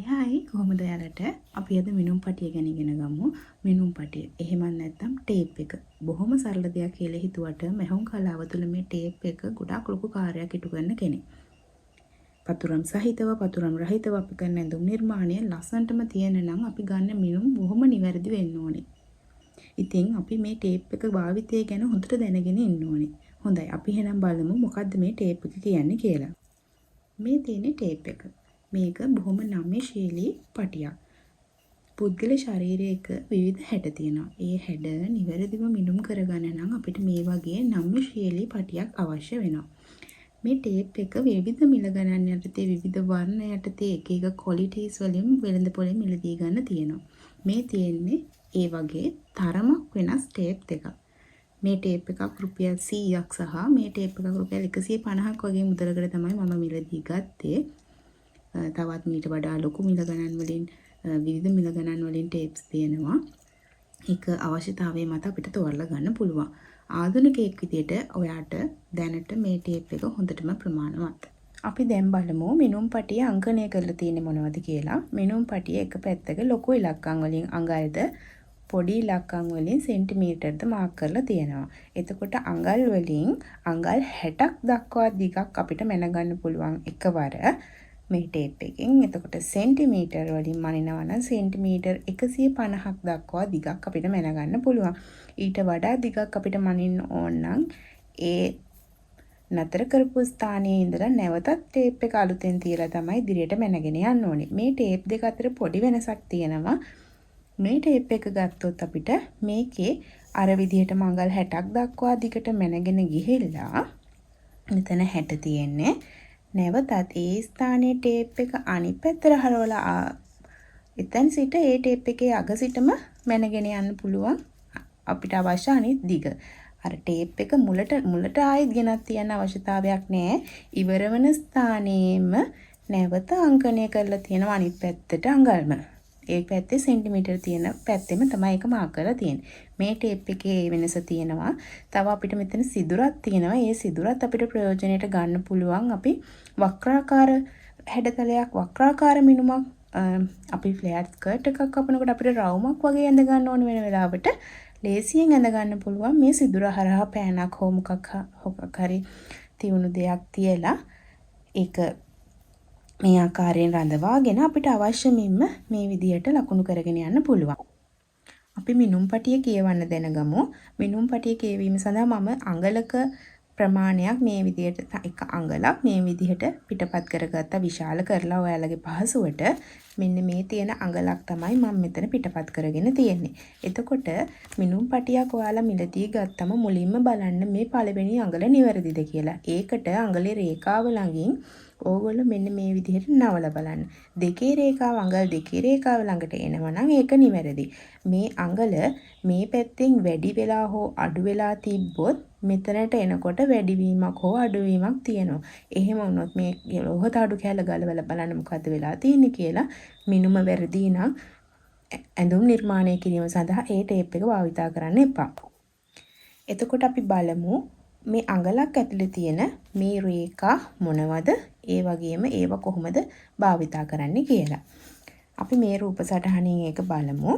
හයි කොහොමද යාලට අපි අද මිනුම් පටිය ගැන ඉගෙන ගමු. මිනුම් පටිය. එහෙම නැත්නම් ටේප් එක. බොහොම සරල දෙයක් කියලා හිතුවට මහුම් කලාව තුළ මේ ටේප් එක ගොඩාක් ලොකු කාර්යයක් ඉටු කරන කෙනෙක්. පතුරම් සහිතව පතුරම් රහිතව අපි කරන ඇඳුම් නිර්මාණය ලස්සනටම තියෙන නම් අපි ගන්න මිනුම් බොහොම නිවැරදි වෙන්න ඕනේ. ඉතින් අපි මේ ටේප් එක භාවිතය ගැන හොඳට දැනගෙන ඉන්න ඕනේ. හොඳයි අපි එහෙනම් බලමු මොකද්ද මේ ටේප් එක කියන්නේ කියලා. මේ තියෙන ටේප් එක. මේක බොහොම නම්‍යශීලී පටියක්. පුද්ගල ශරීරයක විවිධ හැඩ තියෙනවා. ඒ හැඩ නිවැරදිව මිනුම් කරගන්න නම් අපිට මේ වගේ නම්‍යශීලී පටියක් අවශ්‍ය වෙනවා. මේ ටේප් එක විවිධ මිල ගණන් යටතේ විවිධ වර්ණ යටතේ එක එක ක්වොලිටිස් වලින් වෙළඳ පොලේ මිලදී ගන්න තියෙනවා. මේ තියෙන්නේ ඒ වගේ තරමක් වෙනස් ටේප් දෙකක්. මේ ටේප් එකක් රුපියල් 100ක් සහ මේ ටේප් එකක් රුපියල් 150ක් වගේ මුදලකට තමයි මම මිලදී ගත්තේ. තවත් මීට වඩා ලොකු මිල ගණන් වලින් විවිධ මිල ගණන් වලින් ටේප්ස් තියෙනවා. ඒක අවශ්‍යතාවය මත අපිට තෝරලා ගන්න පුළුවන්. ආධුනිකයෙක් විදියට ඔයාට දැනට මේ ටේප් එක හොඳටම ප්‍රමාණවත්. අපි දැන් බලමු මිනුම් පටිය අංකණය කරලා තියෙන්නේ මොනවද කියලා. මිනුම් පටිය එක පැත්තක ලොකු ඉලක්කම් වලින් අඟල්ද පොඩි ඉලක්කම් වලින් සෙන්ටිමීටර්ද මාක් කරලා තියෙනවා. එතකොට අඟල් වලින් අඟල් 60ක් දක්වා දිගක් අපිට මැනගන්න පුළුවන් එකවර මේ ටේප් එකෙන්. එතකොට සෙන්ටිමීටර් වලින් මනිනවා නම් සෙන්ටිමීටර් 150ක් දක්වා දිගක් අපිට මැනගන්න පුළුවන්. ඊට වඩා දිගක් අපිට මනින්න ඕන නම් ඒ නතර කරපු ස්ථානයේ ඉඳලා නැවතත් ටේප් එක අලුතෙන් තියලා තමයි ඉදිරියට මැනගෙන යන්න ඕනේ. මේ ටේප් දෙක අතර පොඩි වෙනසක් තියෙනවා. මේ ටේප් එක ගත්තොත් අපිට මේකේ අර විදිහට මඟල් 60ක් දක්වා දිගට මැනගෙන ගිහිල්ලා මෙතන 60 තියෙන්නේ. නැවතත් ඒ ස්ථානයේ ටේප් එක අනිත් පැත්තට හරවලා එතන සිට ඒ ටේප් එකේ අග සිටම මැනගෙන යන්න පුළුවන් අපිට අවශ්‍ය අනිත් දිග. අර ටේප් එක මුලට ආයෙත් ගෙනත් තියන්න අවශ්‍යතාවයක් නැහැ. ඉවර වෙන ස්ථානයේම නැවත අංකණය කරලා තියෙනවා අනිත් පැත්තට අඟල්ම. ඒ පැත්තේ සෙන්ටිමීටර් තියෙන පැත්තෙම තමයි ඒක මාක් කරලා තියෙන්නේ. මේ ටේප් එකේ වෙනස තියෙනවා. තව අපිට මෙතන සිදුරක් තියෙනවා. ඒ සිදුරත් අපිට ප්‍රයෝජනෙට ගන්න පුළුවන්. අපි වක්‍රාකාර හැඩතලයක් වක්‍රාකාර මිනුමක් අපි ෆ්ලෑට් ස්කර්ට් එකක් කපනකොට අපිට රවුමක් වගේ ඇඳ ගන්න ඕන වෙන වෙලාවට ලේසියෙන් ඇඳ ගන්න පුළුවන්. මේ සිදුර හරහා පෑනක් හෝ මොකක් හරි තියුණු දෙයක් තියලා ඒක මේ ආකාරයෙන් රඳවාගෙන අපිට අවශ්‍ය මෙන්න මේ විදිහට ලකුණු කරගෙන යන්න පුළුවන්. අපි මිනුම් පටිය කියවන්න දැනගමු. මිනුම් පටිය කියවීම සඳහා මම අඟලක ප්‍රමාණයක් මේ විදිහට එක අඟලක් මේ විදිහට පිටපත් කරගත්තා විශාල කරලා ඔයාලගේ පහසුවට. මෙන්න මේ තියෙන අඟලක් තමයි මම මෙතන පිටපත් කරගෙන තියෙන්නේ. එතකොට මිනුම් පටියක් ඔයාලා මිලදී ගත්තම මුලින්ම බලන්න මේ පළවෙනි අඟල නිවැරදිද කියලා. ඒකට අඟලේ රේඛාව ළඟින් ඕගොල්ලෝ මෙන්න මේ විදිහට නවලා බලන්න. දෙකේ රේඛාව අඟල් දෙකේ රේඛාව ළඟට එනවා නම් ඒක නිවැරදි. මේ අඟල මේ පැත්තෙන් වැඩි වෙලා හෝ අඩු වෙලා තිබ්බොත් මෙතනට එනකොට වැඩිවීමක් හෝ අඩුවීමක් තියෙනවා. එහෙම වුණොත් මේ ලෝහ තාඩු කැල ගලවලා බලන්න මොකද්ද වෙලා තියෙන්නේ කියලා. මිනුම වැරදි නම් ඇඳුම් නිර්මාණය කිරීම සඳහා ඒ ටේප් එක භාවිතා කරන්න එපා. එතකොට අපි බලමු මේ අඟලක් ඇතුලේ තියෙන මේ රේඛා මොනවද? ඒ වගේම ඒව කොහොමද භාවිතා කරන්නේ කියලා. අපි මේ රූප සටහනින් ඒක බලමු.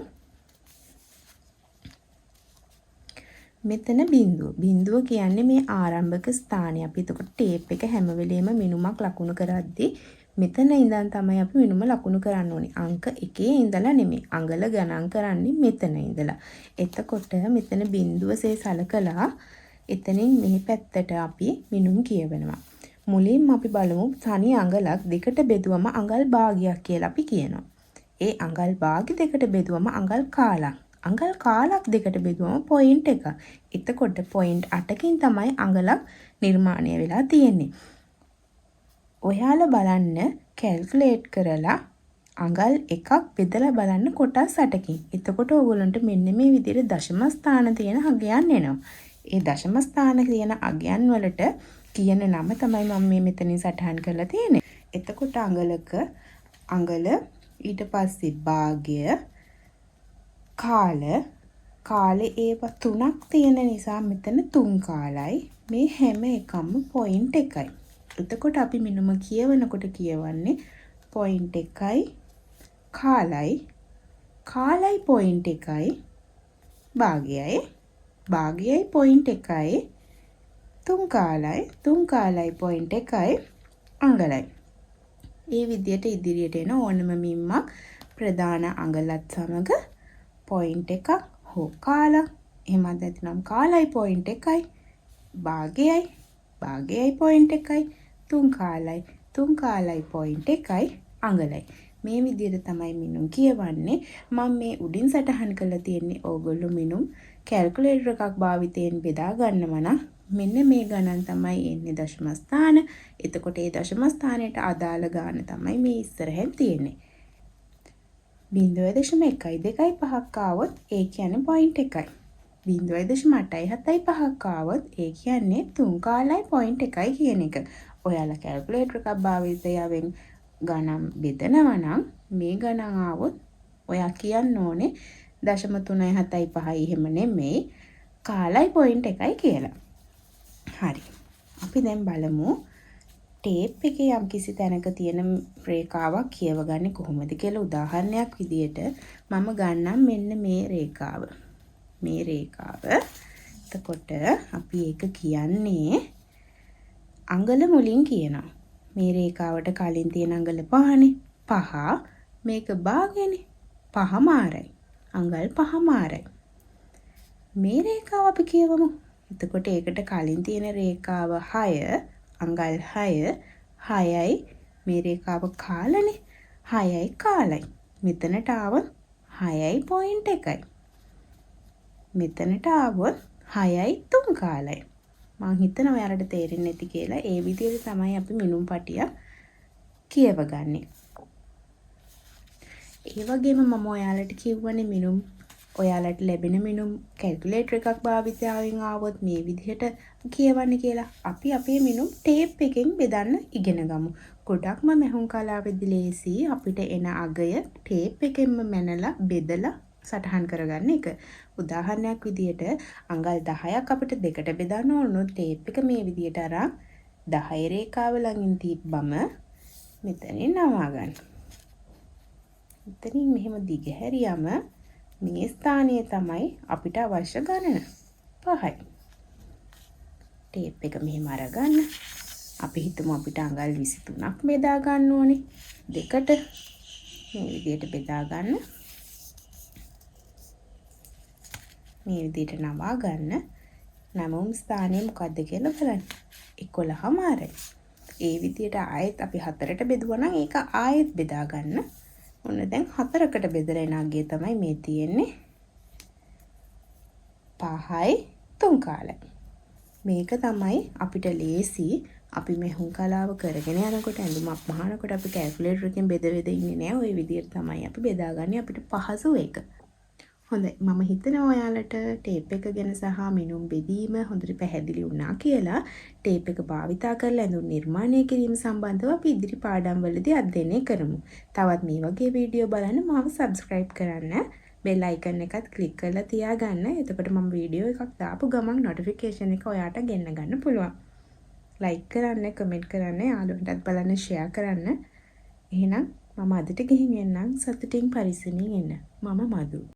මෙතන බිඳුව. බිඳුව කියන්නේ මේ ආරම්භක ස්ථානය. අපි එතකොට ටේප් එක හැම වෙලෙම මිනුමක් ලකුණු කරද්දී මෙතන ඉඳන් තමයි අපි මිනුම ලකුණු කරන්න ඕනේ. අංක 1 ඉඳලා නෙමෙයි. අඟල ගණන් කරන්නේ මෙතන ඉඳලා. එතකොට මෙතන බිඳුවසේ සලකලා එතනින් මේ පැත්තට අපි මිනුම් කියවනවා. මුලින්ම අපි බලමු තනි අඟලක් දෙකට බෙදුවම අඟල් භාගයක් කියලා අපි කියනවා. ඒ අඟල් භාග දෙකට බෙදුවම අඟල් කාලක්. අඟල් කාලක් දෙකට බෙදුවම පොයින්ට් එකක්. එතකොට පොයින්ට් 8කින් තමයි අඟලක් නිර්මාණය වෙලා තියෙන්නේ. ඔයාලා බලන්න කැල්කියුලේට් කරලා අඟල් එකක් බෙදලා බලන්න කොටස් 8කින්. එතකොට ඕගොල්ලන්ට මෙන්න මේ විදිහට දශම ස්ථාන තියෙන අගයන් එනවා. ඒ දශම ස්ථාන කියන අගයන් වලට කියන නම තමයි මම මේ මෙතනින් සටහන් කරලා තියෙන්නේ. එතකොට අඟලක අඟල ඊට පස්සේ භාගය කාලේ ඒව තුනක් තියෙන නිසා මෙතන 3 කාලයි. මේ හැම එකම පොයින්ට් එකයි. එතකොට අපි මිනුම කියවනකොට කියවන්නේ පොයින්ට් 1යි කාලයි. කාලයි පොයින්ට් 1යි. භාගයයි. භාගයයි පොයින්ට් 1යි. 3 කාලයි. 3 කාලයි පොයින්ට් 1යි. අඟලයි. මේ විදියට ඉදිරියට එන ඕනම මිම්මක් ප්‍රධාන අඟලත් සමග පොයින්ට් 1ක් හෝ කාලක්. එහෙමත් නැත්නම් කාලයි පොයින්ට් 1යි. භාගයයි. භාගයයි පොයින්ට් 1යි. 3 කාලයි. 3 කාලයි පොයින්ට් 1යි. අඟලයි. මේ විදිහට තමයි මිනුම් කියවන්නේ. මම මේ උඩින් සටහන් කරලා තියෙන්නේ ඕගොල්ලෝ මිනුම් කැල්කියුලේටර් එකක් භාවිතයෙන් බෙදා ගන්නවා නම් මෙන්න මේ ගණන් තමයි එන්නේ දශම ස්ථාන. එතකොට ඒ දශම ස්ථානයට අදාළ ගාන තමයි මේ ඉස්සරහෙන් තියෙන්නේ. 0.125ක් ආවොත් ඒ කියන්නේ පොයින්ට් 1යි. 0.875ක් ආවොත් ඒ කියන්නේ 3 කාලයි පොයින්ට් 1යි කියන එක. ඔයාලා කැල්කියුලේටර් එකක් භාවිතයෙන් ගණන් බෙදනවා නම් මේ ගණන් ආවොත් ඔයා කියන්න ඕනේ 0.375 එහෙම නෙමෙයි කාලයි පොයින්ට් 1යි කියලා. හරි. අපි දැන් බලමු ටේප් එකේ යම්කිසි තැනක තියෙන රේඛාවක් කියවගන්නේ කොහොමද කියලා. උදාහරණයක් විදියට මම ගන්නම් මෙන්න මේ රේඛාව. මේ රේඛාව. එතකොට අපි ඒක කියන්නේ අඟල මුලින් කියනවා. මේ රේඛාවට කලින් තියෙන අඟල 5නේ. 5 මේක භාගයනේ. 5 මාරයි. අඟල් 5 මාරයි. මේ රේඛාව අපි කියවමු. එතකොට ඒකට කලින් තියෙන රේඛාව 6 අඟල් 6 6යි මේ රේඛාව කාලනේ 6යි කාලයි. මෙතනට ආවොත් 6යි පොයින්ට් 1යි. මෙතනට ආවොත් 6යි 3 කාලයි. මම හිතනවා ඔයාලට තේරෙන්නේ නැති කියලා. ඒ විදිහට තමයි අපි මිනුම් පටියක් කියවගන්නේ. ඒ වගේම මම ඔයාලට කිව්වනේ මිනුම් ඔයාලට ලැබෙන මිනුම් කැල්කියුලේටර් එකක් භාවිතයෙන් ආවොත් මේ විදිහට කියවන්න කියලා. අපි අපේ මිනුම් ටේප් එකෙන් බෙදන්න ඉගෙන ගමු. ගොඩක්ම මැහුම් කලාවේදී ලේසි අපිට එන අගය ටේප් එකෙන්ම මැනලා බෙදලා සටහන් කරගන්න එක. උදාහරණයක් විදියට අඟල් 10ක් අපිට දෙකට බෙදන්න ඕනොත් ටේප් එක මේ විදියට අරන් 10 රේඛාව ළඟින් තිබ්බම මෙතනින් නවා ගන්න. මෙතනින් මෙහෙම දිග හැරියම මේ ස්ථානය තමයි අපිට අවශ්‍ය ගණන 5යි. ටේප් එක මෙහෙම අරගන්න. අපි හිතමු අපිට අඟල් 23ක් බෙදා ගන්න ඕනේ. දෙකට මේ විදියට බෙදා ගන්න. මේ විදියට නවා ගන්න. නවම් ස්ථානය මොකද්ද කියලා බලන්න. 11මාරයි. ඒ විදියට ආයෙත් අපි 4ට බෙදුවා නම් ඒක ආයෙත් බෙදා ගන්න. ඔන්න දැන් 4කට බෙදලා එන අගය තමයි මේ තියෙන්නේ. 5යි 3 කාලයි. මේක තමයි අපිට ලේසි. අපි මෙහුම් කලාව කරගෙන යනකොට ඇඳුමක් මහනකොට අපි කැල්කියුලේටර් එකෙන් බෙද ඉන්නේ නැහැ. ওই විදිහට තමයි අපි බෙදාගන්නේ. අපිට පහසු ඒක. හොඳයි. මම හිතනවා ඔයාලට ටේප් එක ගැන සහ මිනුම් බෙදීම හොඳට පැහැදිලි වුණා කියලා. ටේප් එක භාවිතා කරලා ඇඳුම් නිර්මාණය කිරීම සම්බන්ධව අපි ඉදිරි පාඩම්වලදී අධ්‍යයනය කරමු. තවත් මේ වගේ වීඩියෝ බලන්න මාව සබ්ස්ක්‍රයිබ් කරන්න. බෙල් අයිකන් එකත් ක්ලික් කරලා තියාගන්න. එතකොට මම වීඩියෝ එකක් දාපු ගමන් නොටිෆිකේෂන් එක ඔයාට ගෙන්න ගන්න පුළුවන්. ලයික් කරන්න, කමෙන්ට් කරන්න, යාළුවන්ටත් බලන්න, ෂෙයා කරන්න. එහෙනම් මම අදට ගිහින් එන්නම්. සතුටින් පරිස්සමින් එන්න. මම මදු.